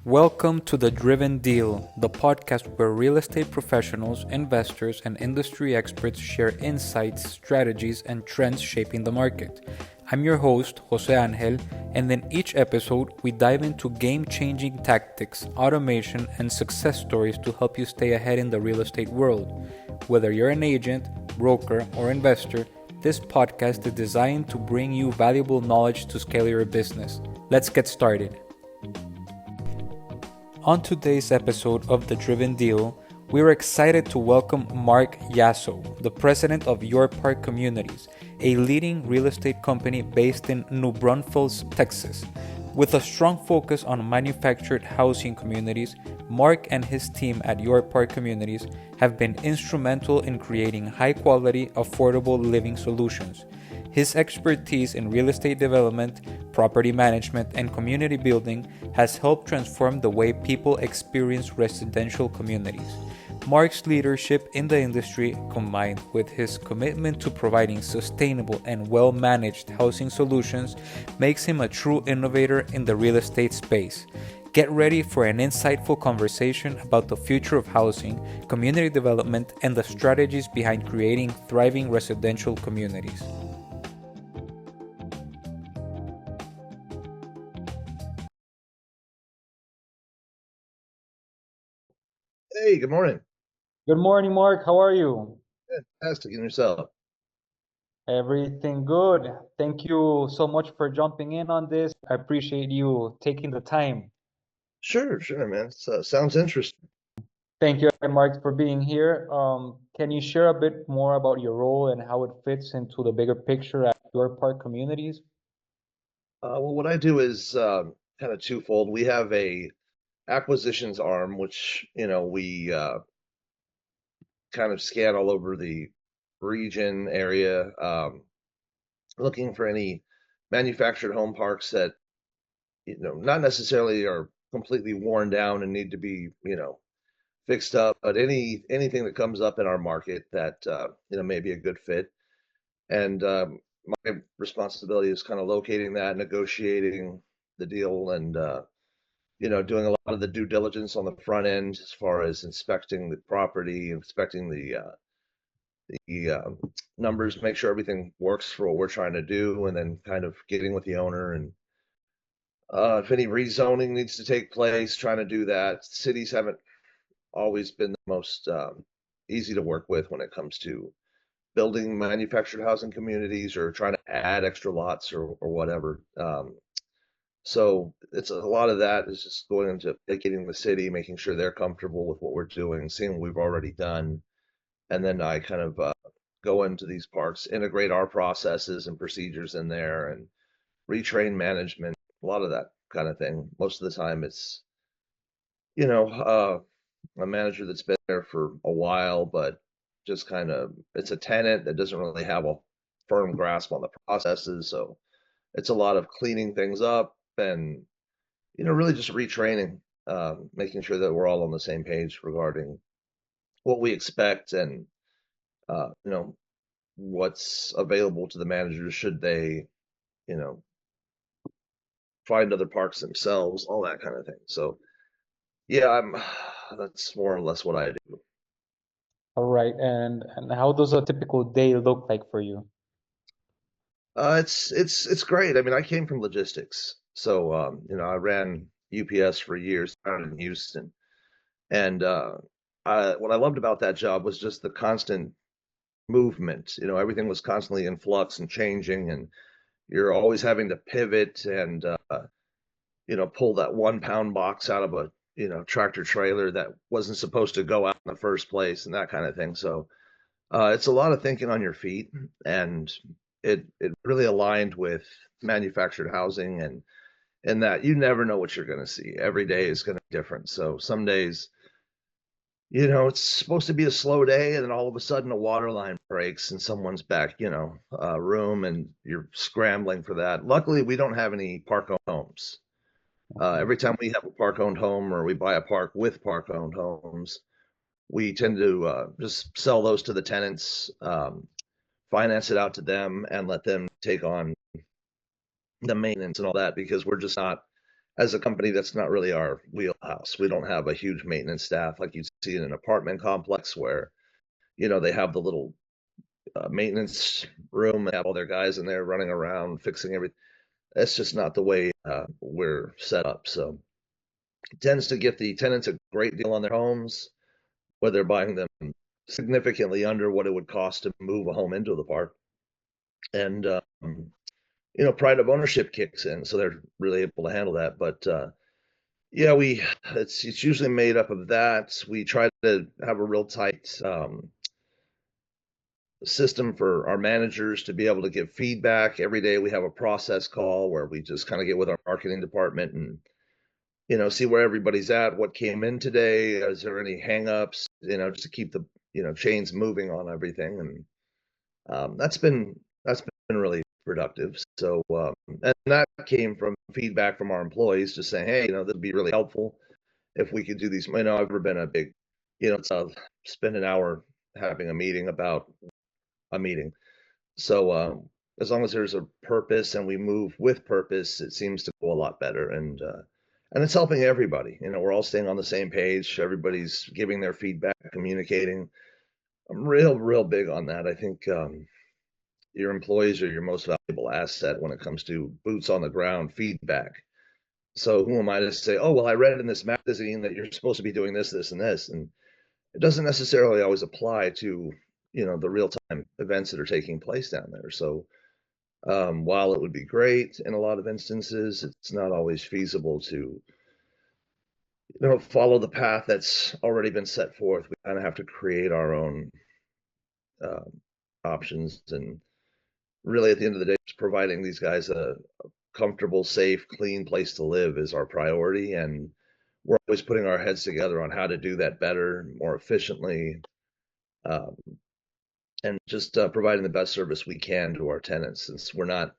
Welcome to The Driven Deal, the podcast where real estate professionals, investors, and industry experts share insights, strategies, and trends shaping the market. I'm your host, Jose Angel, and in each episode, we dive into game changing tactics, automation, and success stories to help you stay ahead in the real estate world. Whether you're an agent, broker, or investor, this podcast is designed to bring you valuable knowledge to scale your business. Let's get started. On today's episode of The Driven Deal, we are excited to welcome Mark Jasso, the President of YourPark Communities, a leading real estate company based in New Braunfels, Texas. With a strong focus on manufactured housing communities, Mark and his team at YourPark Communities have been instrumental in creating high-quality, affordable living solutions. His expertise in real estate development, property management, and community building has helped transform the way people experience residential communities. Mark's leadership in the industry, combined with his commitment to providing sustainable and well-managed housing solutions, makes him a true innovator in the real estate space. Get ready for an insightful conversation about the future of housing, community development, and the strategies behind creating thriving residential communities. Hey, good morning. Good morning, Mark. How are you? Fantastic. And yourself? Everything good. Thank you so much for jumping in on this. I appreciate you taking the time. Sure, man. Sounds interesting. Thank you, Mark, for being here. Can you share a bit more about your role and how it fits into the bigger picture at your park communities? Well, what I do is kind of twofold. We have a acquisitions arm, which, we kind of scan all over the region area, looking for any manufactured home parks that, not necessarily are completely worn down and need to be, fixed up, but anything that comes up in our market that, may be a good fit. And my responsibility is kind of locating that, negotiating the deal, and doing a lot of the due diligence on the front end as far as inspecting the property, inspecting the numbers, make sure everything works for what we're trying to do, and then kind of getting with the owner and if any rezoning needs to take place, trying to do that. Cities haven't always been the most easy to work with when it comes to building manufactured housing communities or trying to add extra lots or whatever. So it's a lot of that is just going into educating the city, making sure they're comfortable with what we're doing, seeing what we've already done, and then I kind of go into these parks, integrate our processes and procedures in there, and retrain management, a lot of that kind of thing. Most of the time, it's you know a manager that's been there for a while, but just kind of it's a tenant that doesn't really have a firm grasp on the processes. So it's a lot of cleaning things up and really just retraining, making sure that we're all on the same page regarding what we expect and uh, you know what's available to the managers should they you know find other parks themselves, all that kind of thing. So yeah, I'm that's more or less what I do. All right, and how does a typical day look like for you? It's great. I mean, I came from logistics, so I ran UPS for years down in Houston, and what I loved about that job was just the constant movement. Everything was constantly in flux and changing, and you're always having to pivot and pull that 1 pound box out of a tractor trailer that wasn't supposed to go out in the first place, and that kind of thing. So it's a lot of thinking on your feet, and it really aligned with manufactured housing and that you never know what you're going to see. Every day is going to be different. So some days, it's supposed to be a slow day, and then all of a sudden a water line breaks in someone's back, room, and you're scrambling for that. Luckily, we don't have any park-owned homes. Every time we have a park-owned home or we buy a park with park-owned homes, we tend to just sell those to the tenants, finance it out to them, and let them take on the maintenance and all that because we're just not as a company, that's not really our wheelhouse. We don't have a huge maintenance staff like you see in an apartment complex where, they have the little maintenance room and have all their guys in there running around fixing everything. That's just not the way we're set up. So it tends to give the tenants a great deal on their homes, whether they're buying them significantly under what it would cost to move a home into the park. And, pride of ownership kicks in. So they're really able to handle that. But yeah, it's usually made up of that. We try to have a real tight system for our managers to be able to give feedback. Every day we have a process call where we just kind of get with our marketing department and see where everybody's at, what came in today, is there any hangups, just to keep the chains moving on everything. And that's been really productive. So and that came from feedback from our employees just saying, hey, that'd be really helpful if we could do these. I've ever been a big, spend an hour having a meeting about a meeting. So as long as there's a purpose and we move with purpose, it seems to go a lot better. And it's helping everybody. We're all staying on the same page. Everybody's giving their feedback, communicating. I'm real big on that. I think your employees are your most valuable asset when it comes to boots on the ground feedback. So who am I to say, oh, well, I read in this magazine that you're supposed to be doing this, this, and this, and it doesn't necessarily always apply to the real time events that are taking place down there. So while it would be great in a lot of instances, it's not always feasible to follow the path that's already been set forth. We kind of have to create our own um, options, and really at the end of the day, just providing these guys a comfortable, safe, clean place to live is our priority. And we're always putting our heads together on how to do that better, more efficiently, um, and just providing the best service we can to our tenants. Since we're not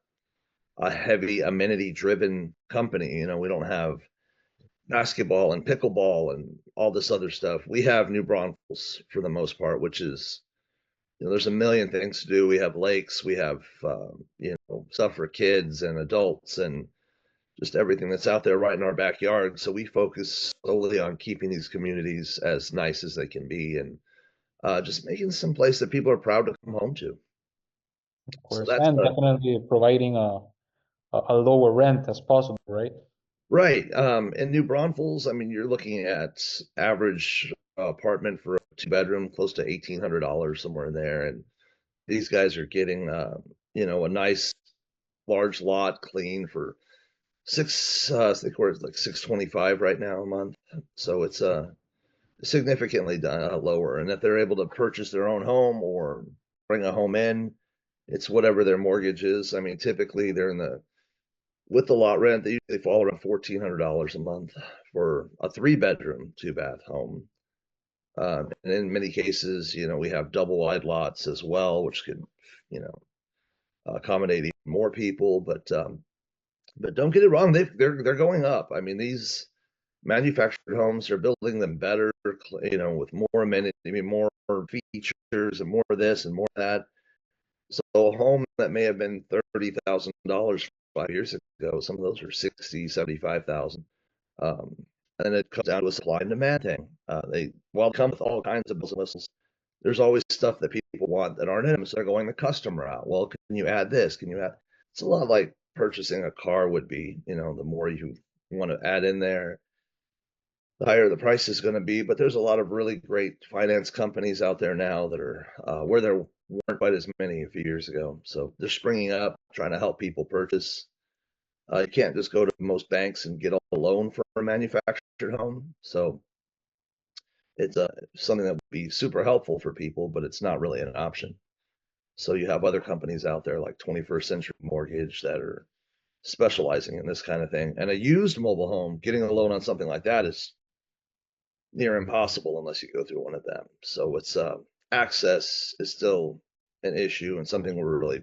a heavy amenity driven company, we don't have basketball and pickleball and all this other stuff. We have New Braunfels for the most part, which is, there's a million things to do. We have lakes, we have, stuff for kids and adults and just everything that's out there right in our backyard. So we focus solely on keeping these communities as nice as they can be, and just making some place that people are proud to come home to. Of So course, that's and definitely providing a lower rent as possible, right? right. In New Braunfels, I mean, you're looking at average apartment for a two-bedroom, close to $1,800 somewhere in there, and these guys are getting, a nice large lot clean for I think we're like 625 right now a month. So it's significantly lower. And if they're able to purchase their own home or bring a home in, it's whatever their mortgage is. I mean, typically they're in the with the lot rent, they usually fall around $1,400 a month for a three-bedroom, two-bath home. And in many cases, we have double wide lots as well, which could, you know, accommodate even more people. But don't get it wrong, they're going up. I mean, these manufactured homes are building them better, with more amenities, I mean, more features and more of this and more of that. So a home that may have been $30,000 5 years ago, some of those are 60, 75,000. Um, and it comes down to a supply and demand thing. While they come with all kinds of bells and whistles, there's always stuff that people want that aren't in them. So they're going the customer route. Well, can you add this? Can you add? It's a lot like purchasing a car would be. The more you want to add in there, the higher the price is going to be. But there's a lot of really great finance companies out there now that are where there weren't quite as many a few years ago. So they're springing up, trying to help people purchase. You can't just go to most banks and get a loan for a manufactured home. So it's something that would be super helpful for people, but it's not really an option. So you have other companies out there like 21st Century Mortgage that are specializing in this kind of thing. And a used mobile home, getting a loan on something like that is near impossible unless you go through one of them. So it's access is still an issue and something we're really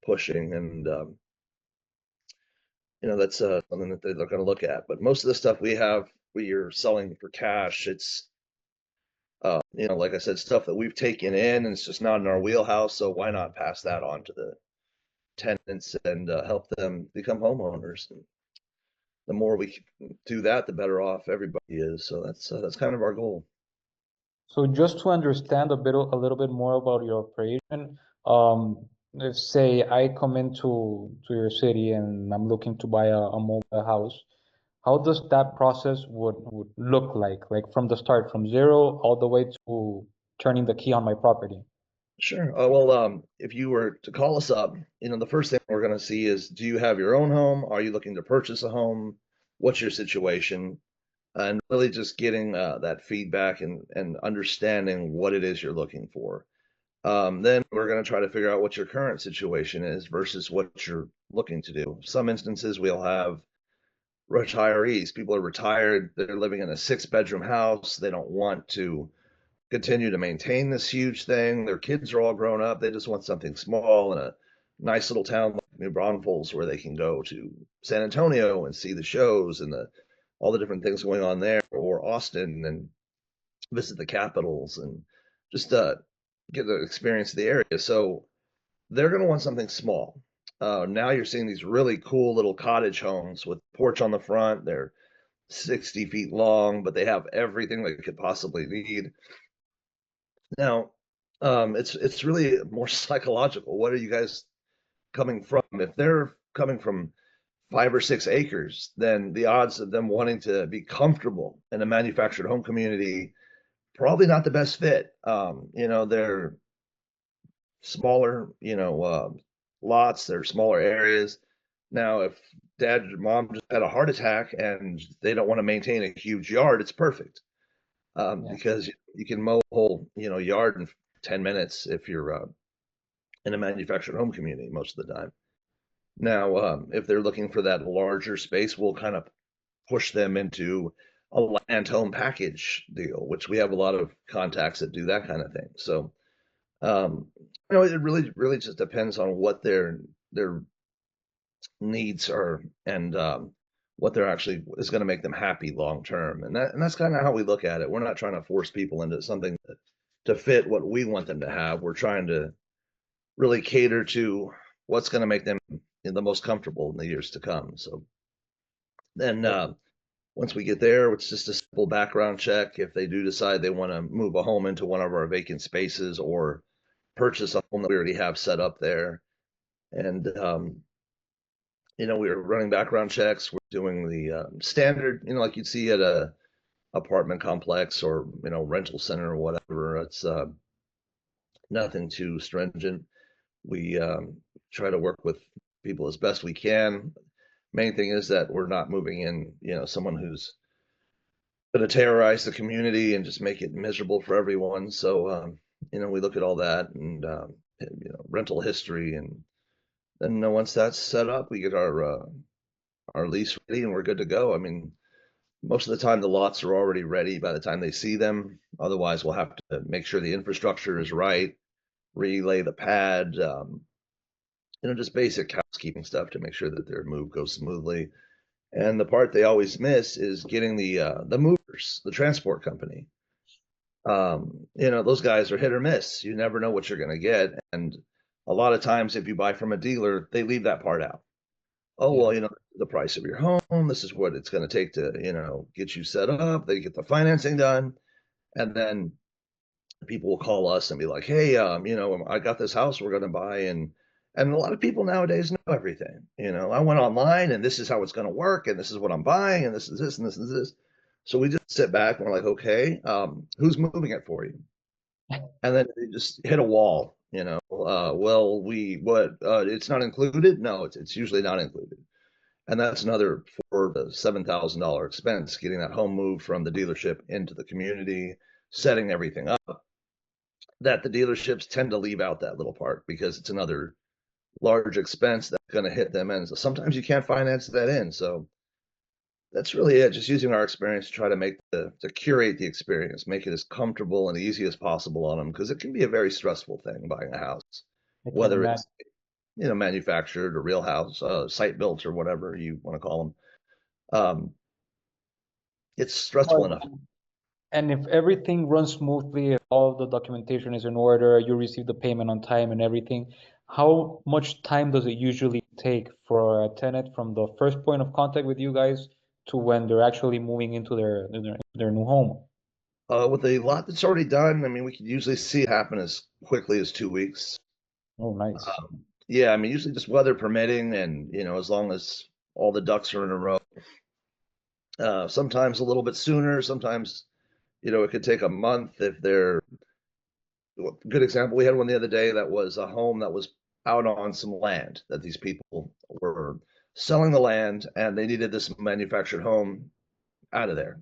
pushing. And that's something that they're going to look at. But most of the stuff we are selling for cash. It's like I said, stuff that we've taken in, and it's just not in our wheelhouse. So why not pass that on to the tenants and help them become homeowners? the more we do that, the better off everybody is. So that's kind of our goal. So just to understand a little bit more about your operation, um, if say I come into your city and I'm looking to buy a mobile house, how does that process would look like from the start, from zero all the way to turning the key on my property? Sure. If you were to call us up, the first thing we're going to see is, do you have your own home? Are you looking to purchase a home? What's your situation? And really just getting that feedback and understanding what it is you're looking for. Then we're going to try to figure out what your current situation is versus what you're looking to do. Some instances we'll have retirees. People are retired. They're living in a 6-bedroom house. They don't want to continue to maintain this huge thing. Their kids are all grown up. They just want something small in a nice little town like New Braunfels where they can go to San Antonio and see the shows and all the different things going on there, or Austin and visit the capitals and just get the experience of the area. So they're going to want something small. Now you're seeing these really cool little cottage homes with porch on the front. They're 60 feet long, but they have everything they could possibly need. Now, it's really more psychological. What are you guys coming from? If they're coming from 5 or 6 acres, then the odds of them wanting to be comfortable in a manufactured home community probably not the best fit. They're smaller, lots, they're smaller areas. Now, if dad or mom just had a heart attack and they don't want to maintain a huge yard, it's perfect Yeah. because you can mow a whole, yard in 10 minutes if you're in a manufactured home community most of the time. Now, if they're looking for that larger space, we'll kind of push them into a land home package deal, which we have a lot of contacts that do that kind of thing. So, um, it really just depends on what their needs are and what they're actually is going to make them happy long term. And that's kind of how we look at it. We're not trying to force people into something to fit what we want them to have. We're trying to really cater to what's going to make them the most comfortable in the years to come. So then once we get there, it's just a simple background check. If they do decide they want to move a home into one of our vacant spaces or purchase a home that we already have set up there, and we're running background checks. We're doing the standard, like you'd see at a apartment complex or rental center or whatever. It's nothing too stringent. We try to work with people as best we can. Main thing is that we're not moving in, someone who's going to terrorize the community and just make it miserable for everyone. So, we look at all that and, rental history. And then once that's set up, we get our lease ready and we're good to go. I mean, most of the time the lots are already ready by the time they see them. Otherwise, we'll have to make sure the infrastructure is right, relay the pad, just basic housekeeping stuff to make sure that their move goes smoothly. And the part they always miss is getting the movers, the transport company. Those guys are hit or miss. You never know what you're going to get. And a lot of times, if you buy from a dealer, they leave that part out. Oh, Yeah. well, the price of your home, this is what it's going to take to, get you set up. They get the financing done. And then people will call us and be like, hey, I got this house we're going to buy. And a lot of people nowadays know everything. I went online and this is how it's going to work. And this is what I'm buying. And this is this and this is this. So we just sit back and we're like, okay, who's moving it for you? And then they just hit a wall, well, it's not included. No, it's usually not included. And that's another $4,000 to $7,000 expense getting that home moved from the dealership into the community, setting everything up. That the dealerships tend to leave out that little part because it's another large expense that's going to hit them. And so sometimes you can't finance that in. So that's really it. Just using our experience to try to to curate the experience, make it as comfortable and easy as possible on them because it can be a very stressful thing buying a house, I can whether imagine. it's manufactured or real house, site built or whatever you want to call them. It's stressful Well, enough. and if everything runs smoothly, if all the documentation is in order, you receive the payment on time and everything, How much time does it usually take for a tenant from the first point of contact with you guys to when they're actually moving into their new home? With a lot that's already done, I mean, we could usually see it happen as quickly as 2 weeks. Oh, nice. Yeah, I mean, usually just weather permitting, and as long as all the ducks are in a row. Sometimes a little bit sooner. Sometimes it could take a month if they're. Good example. We had one the other day that was a home that was out on some land that these people were selling the land, and they needed this manufactured home out of there.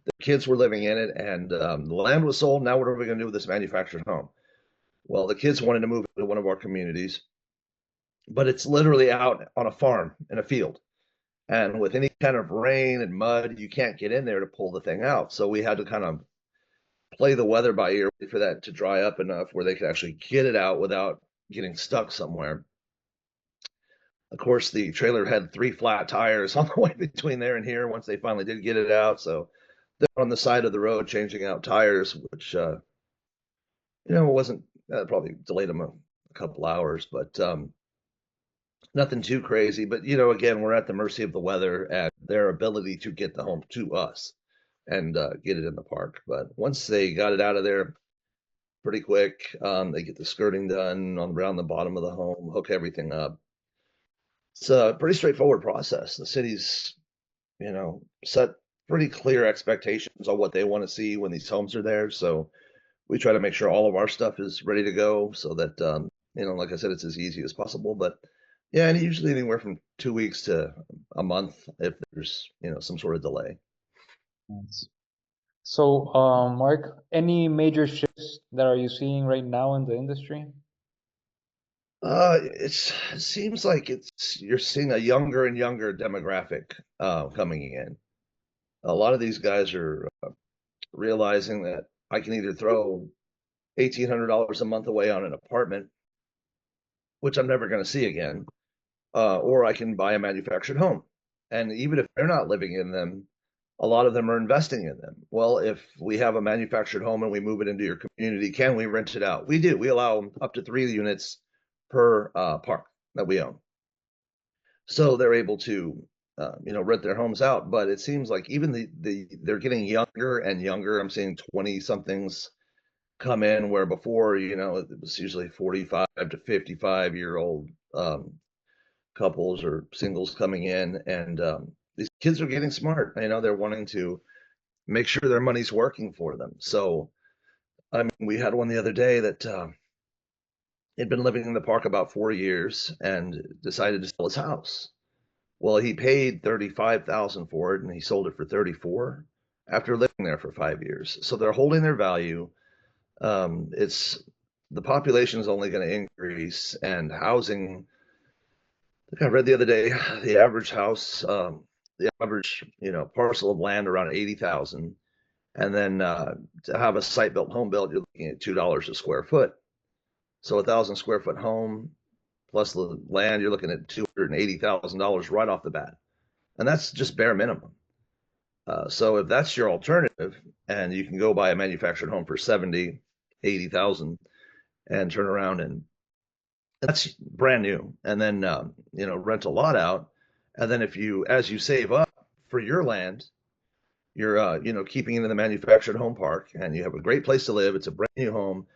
The kids were living in it, and the land was sold. Now, what are we going to do with this manufactured home? Well, the kids wanted to move into one of our communities, but it's literally out on a farm in a field. And with any kind of rain and mud, you can't get in there to pull the thing out. So we had to kind of play the weather by ear for that to dry up enough where they could actually get it out without getting stuck somewhere. Of course, the trailer had 3 flat tires on the way between there and here once they finally did get it out. So they're on the side of the road changing out tires, which, wasn't, probably delayed them a couple hours, but nothing too crazy. But, again, we're at the mercy of the weather and their ability to get the home to us and get it in the park. But once they got it out of there pretty quick, they get the skirting done around the bottom of the home, hook everything up. It's a pretty straightforward process. The city's, set pretty clear expectations on what they want to see when these homes are there. So we try to make sure all of our stuff is ready to go so that, like I said, it's as easy as possible. But yeah, and usually anywhere from 2 weeks to a month if there's, some sort of delay. Nice. So, Mark, any major shifts that are you seeing right now in the industry? It seems like you're seeing a younger and younger demographic coming in. A lot of these guys are realizing that I can either throw $1,800 a month away on an apartment, which I'm never going to see again, or I can buy a manufactured home. And even if they're not living in them, a lot of them are investing in them. Well, if we have a manufactured home and we move it into your community, can we rent it out? We do. We allow up to 3 units per park that we own. So they're able to, rent their homes out. But it seems like even they're getting younger and younger. I'm seeing 20 somethings come in where before, it was usually 45 to 55-year-old couples or singles coming in, and these kids are getting smart. They're wanting to make sure their money's working for them. So, I mean, we had one the other day that had been living in the park about 4 years and decided to sell his house. Well, he paid 35,000 for it, and he sold it for 34 after living there for 5 years. So they're holding their value. It's the population is only going to increase, and housing. I read the other day the average house, the average parcel of land around 80,000, and then to have a site built home built, you're looking at $2 a square foot. So 1,000 square foot home plus the land, you're looking at $280,000 right off the bat, and that's just bare minimum. So if that's your alternative, and you can go buy a manufactured home for 70, 80,000, and turn around and that's brand new, and then rent a lot out, and then if you as you save up for your land, you're keeping it in the manufactured home park, and you have a great place to live. It's a brand new home.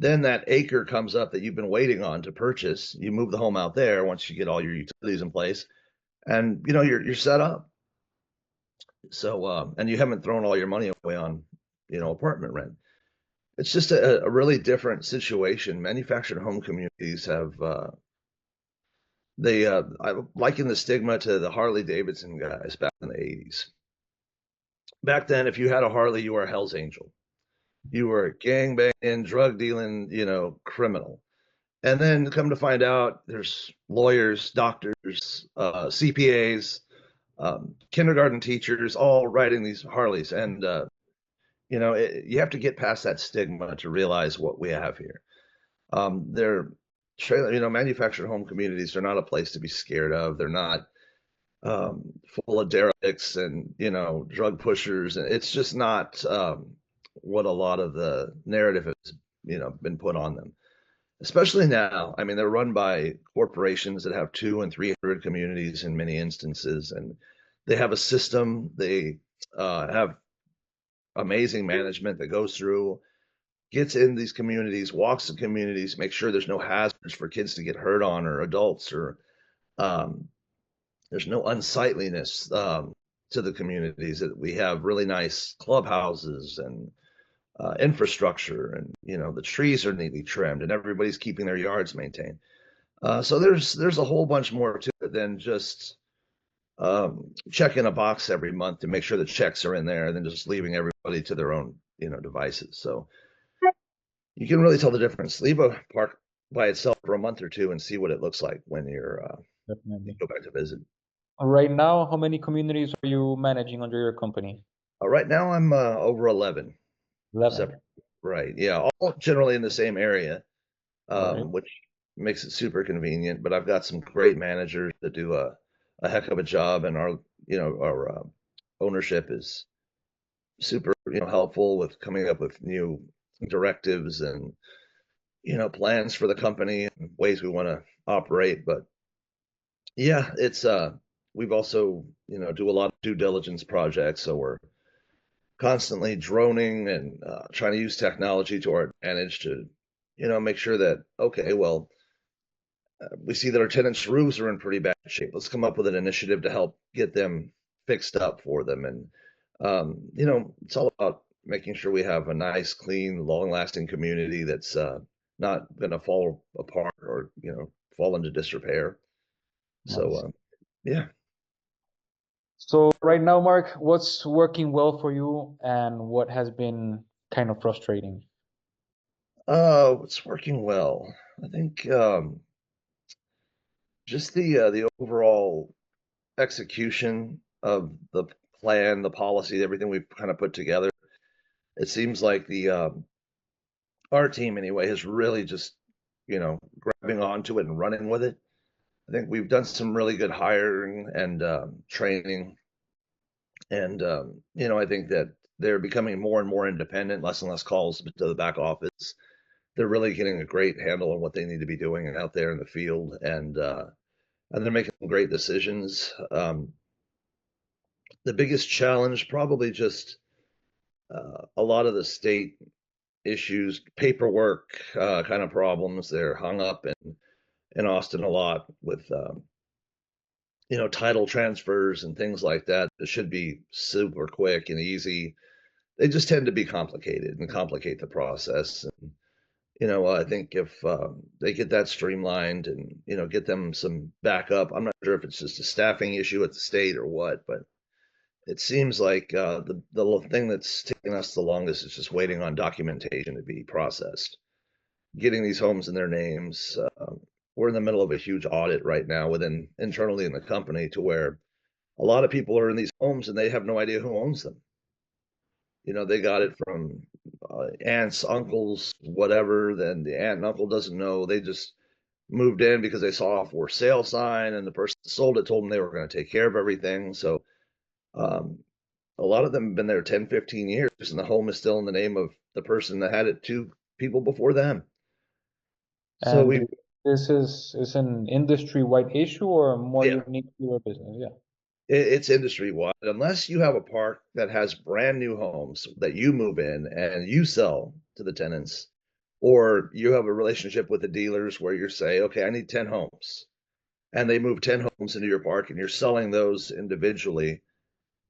Then that acre comes up that you've been waiting on to purchase. You move the home out there once you get all your utilities in place, and you're set up. So and you haven't thrown all your money away on apartment rent. It's just a really different situation. Manufactured home communities have I liken the stigma to the Harley Davidson guys back in the 80s. Back then, if you had a Harley, you were a Hell's Angel. You were a gangbanging, drug dealing, criminal. And then come to find out, there's lawyers, doctors, CPAs, kindergarten teachers, all riding these Harleys. And you have to get past that stigma to realize what we have here. They're trailer, manufactured home communities are not a place to be scared of. They're not full of derelicts and drug pushers, and it's just not what a lot of the narrative has been put on them. especially now. I mean, they're run by corporations that have 200 and 300 communities in many instances, and they have a system. They have amazing management that goes through, gets in these communities, walks the communities, makes sure there's no hazards for kids to get hurt on or adults, or um, there's no unsightliness to the communities. That we have really nice clubhouses and infrastructure, and the trees are neatly trimmed, and everybody's keeping their yards maintained. So there's a whole bunch more to it than just checking a box every month to make sure the checks are in there, and then just leaving everybody to their own devices. So you can really tell the difference. Leave a park by itself for a month or two and see what it looks like when you Definitely. go back to visit. Right now, how many communities are you managing under your company? Right now I'm over 11 11. separate. Right. Yeah. All generally in the same area, All right. which makes it super convenient. But I've got some great managers that do a heck of a job, and our ownership is super helpful with coming up with new directives and plans for the company and ways we want to operate. But yeah, it's we've also do a lot of due diligence projects, so we're constantly droning and trying to use technology to our advantage to make sure that, okay, well, we see that our tenants' roofs are in pretty bad shape. Let's come up with an initiative to help get them fixed up for them. And it's all about making sure we have a nice, clean, long-lasting community that's not going to fall apart or fall into disrepair. So Nice. yeah. So right now, Mark, what's working well for you and what has been kind of frustrating? It's working well. I think just the overall execution of the plan, the policy, everything we've kind of put together. It seems like the our team anyway has really just grabbing onto it and running with it. I think we've done some really good hiring and training, and I think that they're becoming more and more independent, less and less calls to the back office. They're really getting a great handle on what they need to be doing out there in the field, and they're making some great decisions. The biggest challenge probably just a lot of the state issues, paperwork kind of problems. They're hung up in Austin a lot with title transfers and things like that. It should be super quick and easy. They just tend to be complicated and complicate the process. And I think if they get that streamlined and get them some backup, I'm not sure if it's just a staffing issue at the state or what, but it seems like the thing that's taking us the longest is just waiting on documentation to be processed, getting these homes in their names. We're in the middle of a huge audit right now within internally in the company, to where a lot of people are in these homes and they have no idea who owns them. They got it from aunts, uncles, whatever. Then the aunt and uncle doesn't know. They just moved in because they saw a for sale sign, and the person that sold it told them they were going to take care of everything. So um, a lot of them have been there 10, 15 years, and the home is still in the name of the person that had it two people before them. So And we this is an industry-wide issue or more yeah, unique to your business? Yeah. it's industry wide. Unless you have a park that has brand new homes that you move in and you sell to the tenants, or you have a relationship with the dealers where you say, okay, I need 10 homes, and they move 10 homes into your park and you're selling those individually,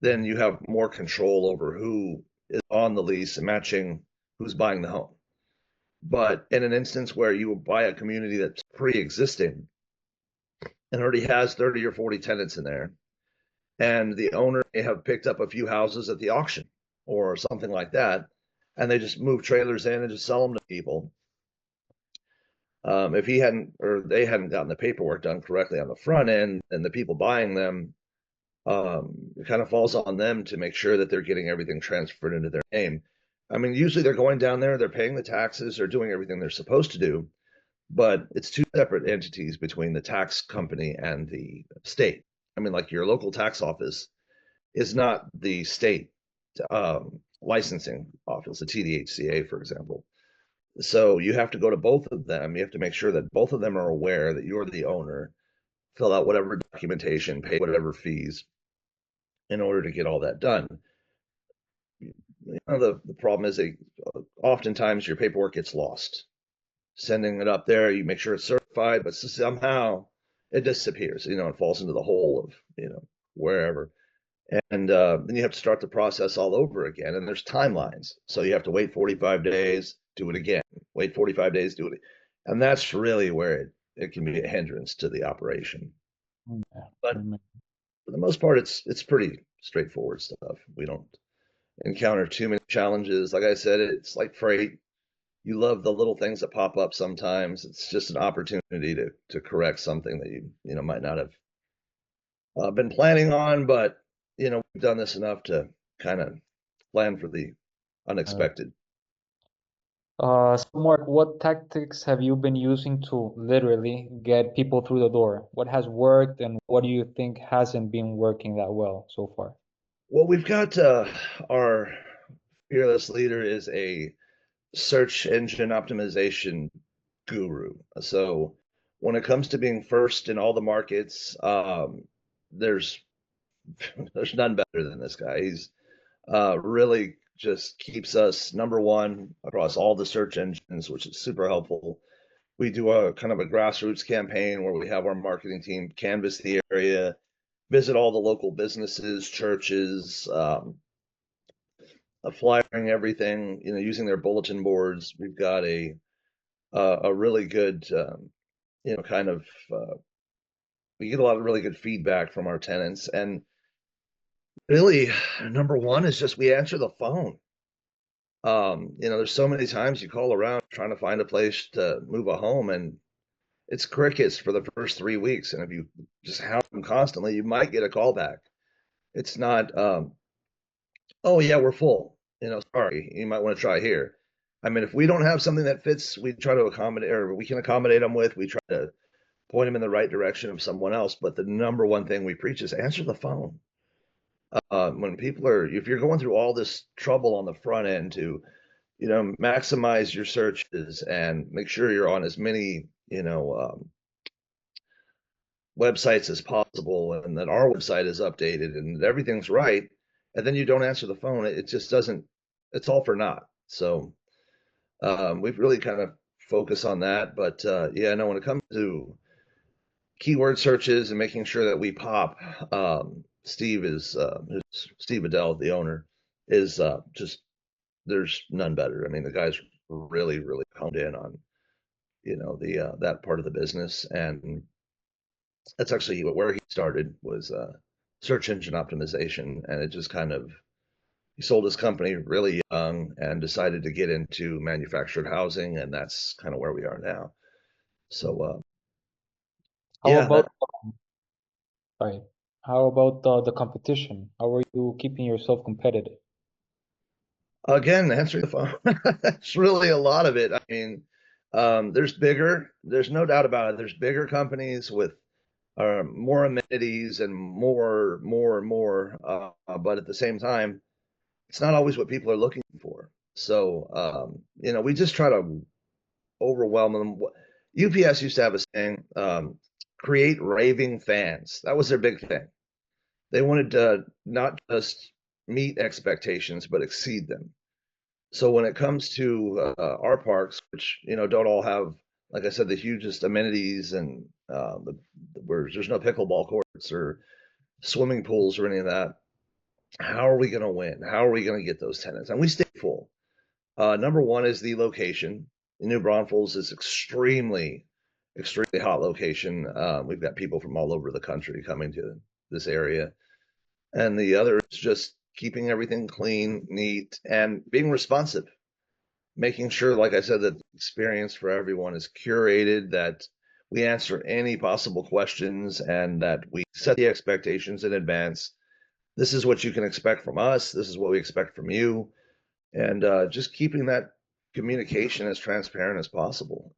then you have more control over who is on the lease and matching who's buying the home. But in an instance where you buy a community that's pre-existing and already has 30 or 40 tenants in there, and the owner may have picked up a few houses at the auction or something like that, and they just move trailers in and just sell them to people. If he hadn't or they hadn't gotten the paperwork done correctly on the front end, and the people buying them, it kind of falls on them to make sure that they're getting everything transferred into their name. I mean, usually they're going down there, they're paying the taxes, they're doing everything they're supposed to do, but it's two separate entities between the tax company and the state. I mean, like your local tax office is not the state licensing office, the TDHCA, for example. So you have to go to both of them. You have to make sure that both of them are aware that you're the owner, fill out whatever documentation, pay whatever fees in order to get all that done. The problem is they oftentimes your paperwork gets lost. Sending it up there, you make sure it's certified, but somehow it disappears. It falls into the hole of wherever, and then you have to start the process all over again. And there's timelines, so you have to wait 45 days, do it again, wait 45 days, do it, and that's really where it can be a hindrance to the operation. Yeah. But for the most part, it's pretty straightforward stuff. We don't encounter too many challenges. Like I said, it's like freight. You love the little things that pop up sometimes. It's just an opportunity to correct something that you might not have been planning on, but we've done this enough to kind of plan for the Uh, unexpected. so Mark, what tactics have you been using to literally get people through the door? What has worked and what do you think hasn't been working that well so far? Well, we've got our fearless leader is a search engine optimization guru. So when it comes to being first in all the markets, there's there's none better than this guy. He's really just keeps us number one across all the search engines, which is super helpful. We do a kind of a grassroots campaign where we have our marketing team canvass the area, visit all the local businesses, churches, flyering everything, using their bulletin boards. We've got a really good, kind of, we get a lot of really good feedback from our tenants. And really, number one is just we answer the phone. There's so many times you call around trying to find a place to move a home, and it's crickets for the first 3 weeks. And if you just hound them constantly, you might get a call back. It's not, oh yeah, we're full. Sorry, you might want to try here. I mean, if we don't have something that fits, we try to accommodate, or we can accommodate them with. We try to point them in the right direction of someone else. But the number one thing we preach is answer the phone. When people are, if you're going through all this trouble on the front end to maximize your searches and make sure you're on as many, websites as possible and that our website is updated and everything's right, and then you don't answer the phone, it just doesn't, it's all for naught. So we've really kind of focused on that. But yeah, no, when it comes to keyword searches and making sure that we pop, Steve Adele, the owner, is just, there's none better. I mean, the guy's really, really honed in on the that part of the business, and that's actually where he started was search engine optimization, and it just kind of he sold his company really young and decided to get into manufactured housing, and that's kind of where we are now. So How yeah, that about, sorry, how about the competition? How are you keeping yourself competitive? again answering the phone. That's really a lot of it. I mean, there's no doubt about it. There's bigger companies with more amenities and more, but at the same time, it's not always what people are looking for. So, we just try to overwhelm them. UPS used to have a saying, create raving fans. That was their big thing. They wanted to not just meet expectations, but exceed them. So when it comes to our parks, which, don't all have, like I said, the hugest amenities and where there's no pickleball courts or swimming pools or any of that, how are we going to win? How are we going to get those tenants? And we stay full. Number one is the location. New Braunfels is extremely hot location. We've got people from all over the country coming to this area. And the other is just keeping everything clean, neat, and being responsive. Making sure, like I said, that the experience for everyone is curated, that we answer any possible questions, and that we set the expectations in advance. This is what you can expect from us. This is what we expect from you, and just keeping that communication as transparent as possible.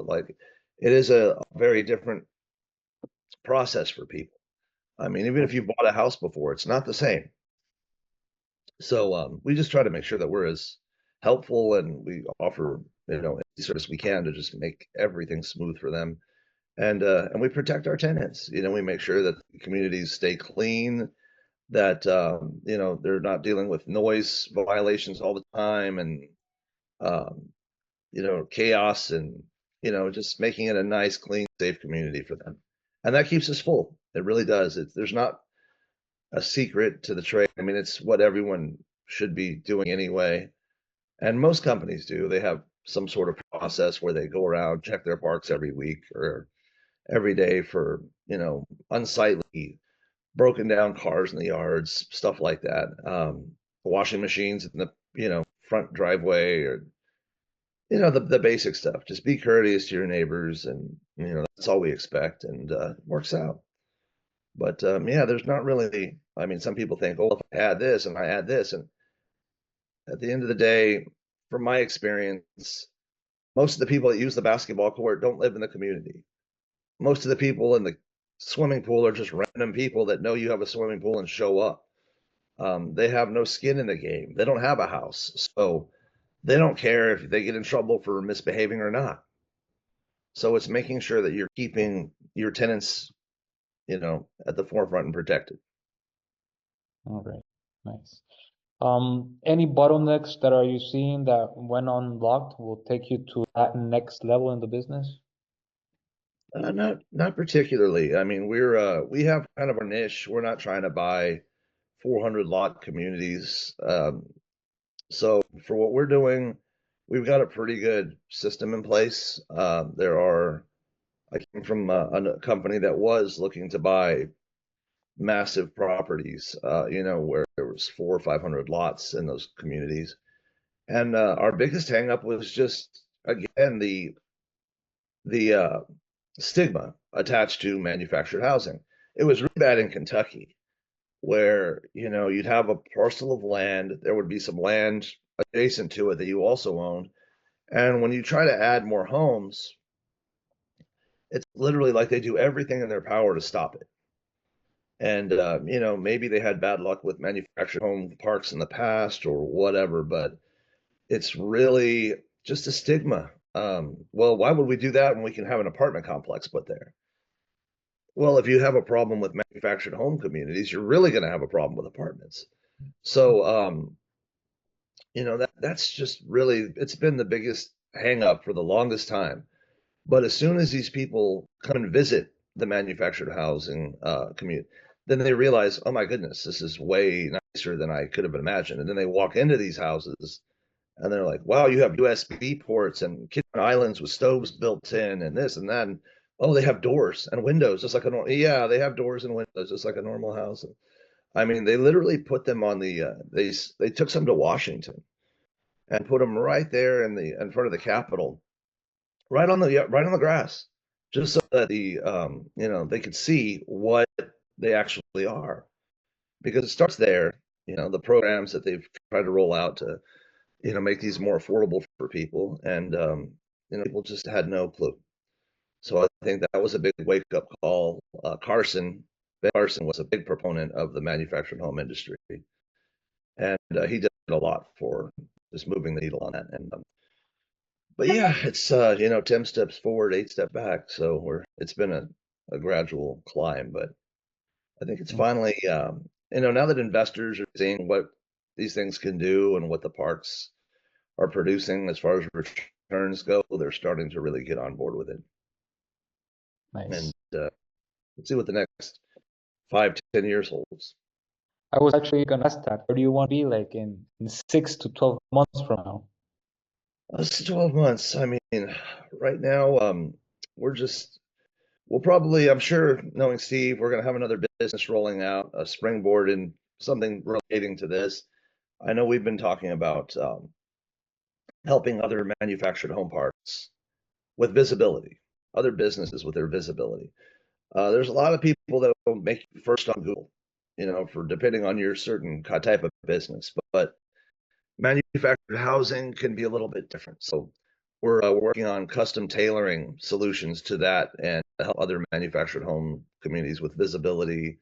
Like it is a very different process for people. I mean, even if you've bought a house before, it's not the same. So we just try to make sure that we're as helpful, and we offer, any service we can to just make everything smooth for them. And we protect our tenants. We make sure that the communities stay clean, that they're not dealing with noise violations all the time, and um, chaos, and just making it a nice, clean, safe community for them. And that keeps us full. It really does. There's not a secret to the trade. I mean, it's what everyone should be doing anyway. And most companies do. They have some sort of process where they go around, check their parks every week or every day for, unsightly, broken down cars in the yards, stuff like that. Washing machines in the, front driveway, or, the basic stuff. Just be courteous to your neighbors, and, that's all we expect, and it works out. But yeah, there's not really, I mean, some people think, oh, if I add this and I add this, and at the end of the day, from my experience, most of the people that use the basketball court don't live in the community. Most of the people in the swimming pool are just random people that know you have a swimming pool and show up. They have no skin in the game. They don't have a house. So they don't care if they get in trouble for misbehaving or not. So it's making sure that you're keeping your tenants, at the forefront and protected. All right, nice. Any bottlenecks that are you seeing that when unlocked will take you to that next level in the business? Not particularly. I mean, we have kind of our niche. We're not trying to buy 400 lot communities. So for what we're doing, we've got a pretty good system in place. I came from a company that was looking to buy massive properties, where there was 400 or 500 lots in those communities. And our biggest hangup was just, again, the stigma attached to manufactured housing. It was really bad in Kentucky, where you'd have a parcel of land, there would be some land adjacent to it that you also owned, and when you try to add more homes, it's literally like they do everything in their power to stop it. And maybe they had bad luck with manufactured home parks in the past or whatever, but it's really just a stigma. Well, why would we do that when we can have an apartment complex put there? Well, if you have a problem with manufactured home communities, you're really going to have a problem with apartments. So, that's just really, it's been the biggest hang up for the longest time. But as soon as these people come and visit the manufactured housing community, then they realize, oh my goodness, this is way nicer than I could have imagined. And then they walk into these houses and they're like, wow, you have USB ports and kitchen islands with stoves built in and this and that. And oh, they have doors and windows, just like a normal. Yeah, they have doors and windows, just like a normal house. I mean, they literally put them on they took some to Washington and put them right there in front of the Capitol, right on the grass, just so that they could see what they actually are, because it starts there. The programs that they've tried to roll out to make these more affordable for people, and people just had no clue. So I think that was a big wake up call. Ben Carson was a big proponent of the manufactured home industry, and he did a lot for just moving the needle on that. And but yeah, it's 10 steps forward, 8 step back. So it's been a gradual climb, but I think it's finally now that investors are seeing what these things can do and what the parks are producing as far as returns go, they're starting to really get on board with it. And Nice. let's see what the next 5 to 10 years holds. I was actually gonna ask that. Where do you want to be like in 6 to 12 months from now? It's 12 months. I mean, right now, we're just, we'll probably, I'm sure, knowing Steve, we're going to have another business rolling out, a springboard and something relating to this. I know we've been talking about helping other manufactured home parks with visibility, other businesses with their visibility. There's a lot of people that will make you first on Google, for depending on your certain type of business, but manufactured housing can be a little bit different. So we're working on custom tailoring solutions to that and help other manufactured home communities with visibility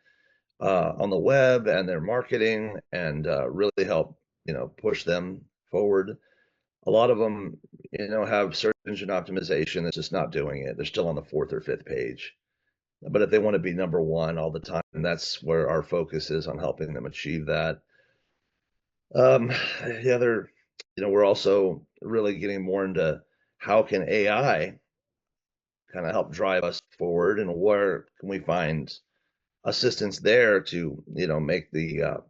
on the web and their marketing, and really help push them forward. A lot of them, have search engine optimization that's just not doing it. They're still on the fourth or fifth page. But if they want to be number one all the time, that's where our focus is on helping them achieve that. Um, the other, we're also really getting more into how can AI kind of help drive us forward, and where can we find assistance there to, make the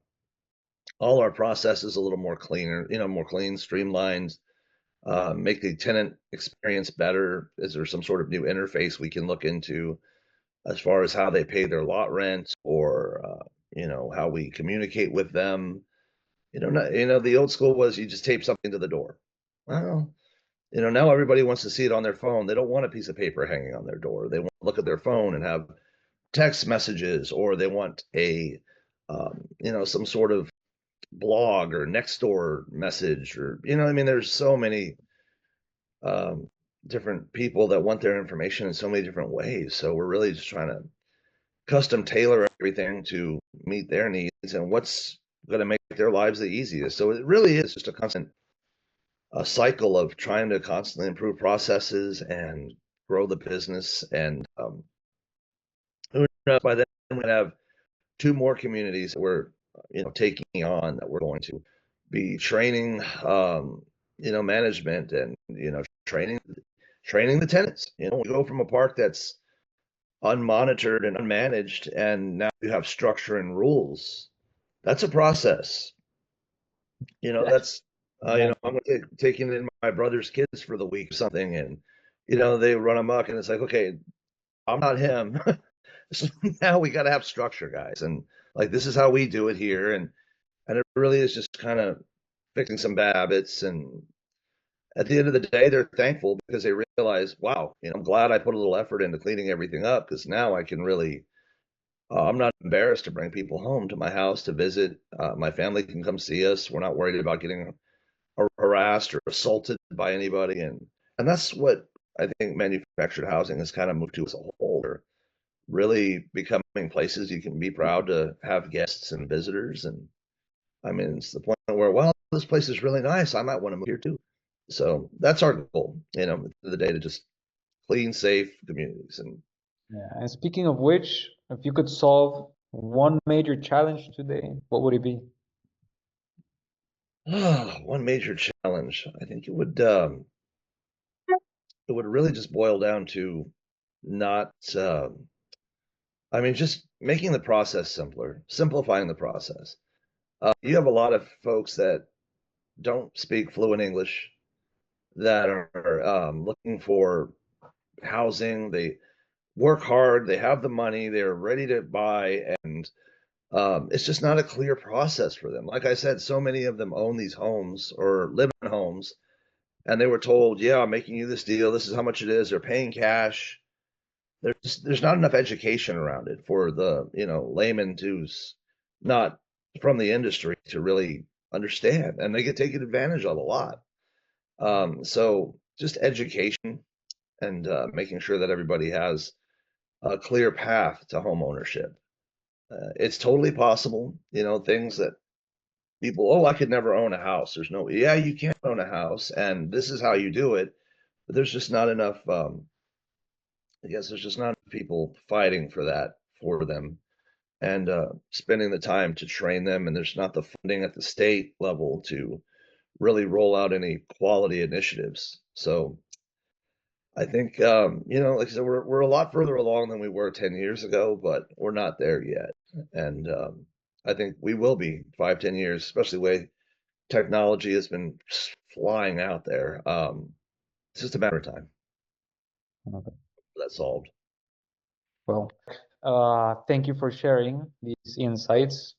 all our processes a little more cleaner, more clean, streamlined, make the tenant experience better. Is there some sort of new interface we can look into as far as how they pay their lot rent, or how we communicate with them? The old school was you just tape something to the door. Well, now everybody wants to see it on their phone. They don't want a piece of paper hanging on their door. They want to look at their phone and have text messages, or they want some sort of blog or next door message, or I mean, there's so many um, different people that want their information in so many different ways. So we're really just trying to custom tailor everything to meet their needs and what's going to make their lives the easiest. So it really is just a constant a cycle of trying to constantly improve processes and grow the business. And who knows, by then we have two more communities that we're taking on, that we're going to be training management, and training the tenants. We go from a park that's unmonitored and unmanaged, and now you have structure and rules. That's a process. Yes. That's Imagine. I'm taking in my brother's kids for the week or something, and they run amok, and it's like, okay, I'm not him. So now we got to have structure, guys, and like this is how we do it here, and it really is just kind of fixing some bad habits. And at the end of the day, they're thankful because they realize, wow, I'm glad I put a little effort into cleaning everything up, because now I can really, I'm not embarrassed to bring people home to my house to visit. My family can come see us. We're not worried about getting harassed or assaulted by anybody, and that's what I think manufactured housing has kind of moved to as a whole. They're really becoming places you can be proud to have guests and visitors. And I mean, it's the point where, well, this place is really nice. I might want to move here too. So that's our goal, at the end of the day, to just clean, safe communities. And Yeah. And speaking of which, if you could solve one major challenge today, what would it be? one major challenge, I think it would really just boil down to not, I mean, just making the process simpler, simplifying the process. You have a lot of folks that don't speak fluent English, that are looking for housing. They work hard, they have the money, they're ready to buy, and it's just not a clear process for them. Like I said, so many of them own these homes or live in homes, and they were told, "Yeah, I'm making you this deal. This is how much it is." They're paying cash. There's not enough education around it for the layman who's not from the industry to really understand, and they get taken advantage of a lot. So just education, and making sure that everybody has a clear path to home ownership. It's totally possible, things that people, oh, I could never own a house. There's no, yeah, you can own a house, and this is how you do it. But there's just not enough, I guess there's just not enough people fighting for that for them, and spending the time to train them. And there's not the funding at the state level to really roll out any quality initiatives. So I think, like I said, we're a lot further along than we were 10 years ago, but we're not there yet. And I think we will be 5, 10 years, especially the way technology has been flying out there. It's just a matter of time Okay. for that solved. Well, thank you for sharing these insights.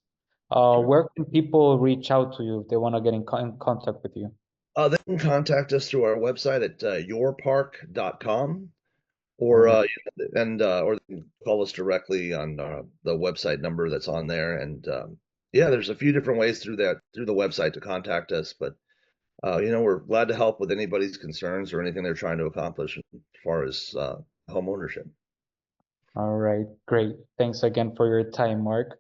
Sure. Where can people reach out to you if they want to get in contact with you? They can contact us through our website at yourpark.com, All or right. or they can call us directly on the website number that's on there. And yeah, there's a few different ways through the website to contact us. But we're glad to help with anybody's concerns or anything they're trying to accomplish as far as home ownership. All right. Great. Thanks again for your time, Mark.